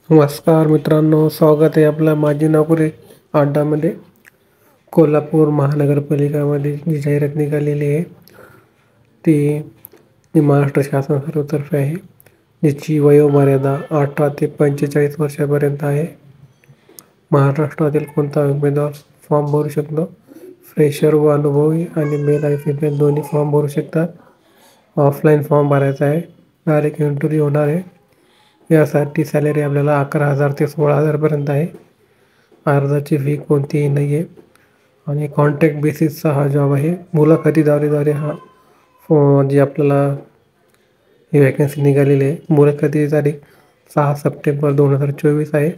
नमस्कार मित्रांनो, स्वागत आहे आपल्या माझी नोकरी अड्डामध्ये. कोल्हापूर महानगरपालिकामध्ये जी जाहिरात निघालेली आहे ती महाराष्ट्र शासन सर्वतर्फे आहे, जिची वयोमर्यादा 18 ते 45 वर्षापर्यंत आहे. महाराष्ट्रातील कोणता उमेदवार फॉर्म भरू शकतो. फ्रेशर व अनुभवी आणि मेल आणि फिमेल दोन्ही फॉर्म भरू शकतात. ऑफलाईन फॉर्म भरायचा आहे. डायरेक्ट इंटरव्ह्यू होणार आहे. यासाठी सॅलरी आपल्याला 11,000 ते 16,000पर्यंत आहे. अर्जाची फी कोणतीही नाही आहे आणि कॉन्ट्रॅक्ट बेसिसचा हा जॉब आहे. मुलाखतीद्वारे हा जी आपल्याला ही वॅकन्सी निघालेली आहे. मुलाखतीची तारीख 6 सप्टेंबर 2024 आहे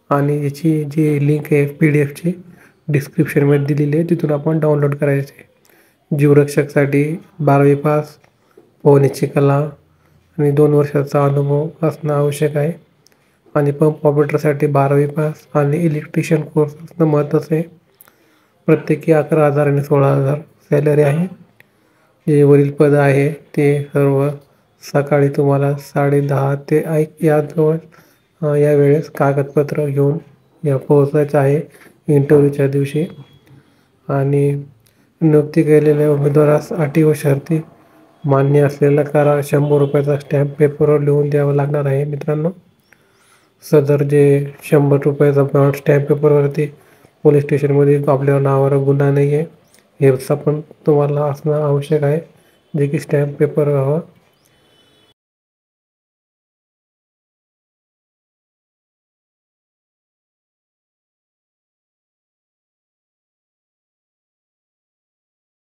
आणि याची जी लिंक आहे PDF ची डिस्क्रिप्शनमध्ये दिलेली आहे, तिथून आपण डाउनलोड करायचे. जीवरक्षकसाठी 12वी पास, पोहण्याची कला आणि 2 वर्षाचा अनुभव असणं आवश्यक आहे आणि पंप ऑपरेटरसाठी 12वी पास आणि इलेक्ट्रिशियन कोर्स असणं महत्त्वाचं आहे. प्रत्येकी 11,000 आणि 16,000 सॅलरी आहे. जे वरील पद आहे ते सर्व सकाळी तुम्हाला 10:30 ते या वेळेस कागदपत्र घेऊन पोहोचायचं आहे इंटरव्ह्यूच्या दिवशी. आणि नियुक्ती केलेल्या उमेदवारास अटी व शर्ती मान्य असलेला करार 100 रुपयाचा स्टॅम्प पेपरवर लिहून द्यावा लागणार आहे. मित्रांनो, सदर जे 100 रुपयाचा स्टॅम्प पेपरवरती पोलीस स्टेशनमध्ये आपल्या नावावर गुन्हा नाही आहे हे पण तुम्हाला असणं आवश्यक आहे, जे की स्टॅम्प पेपर हवं.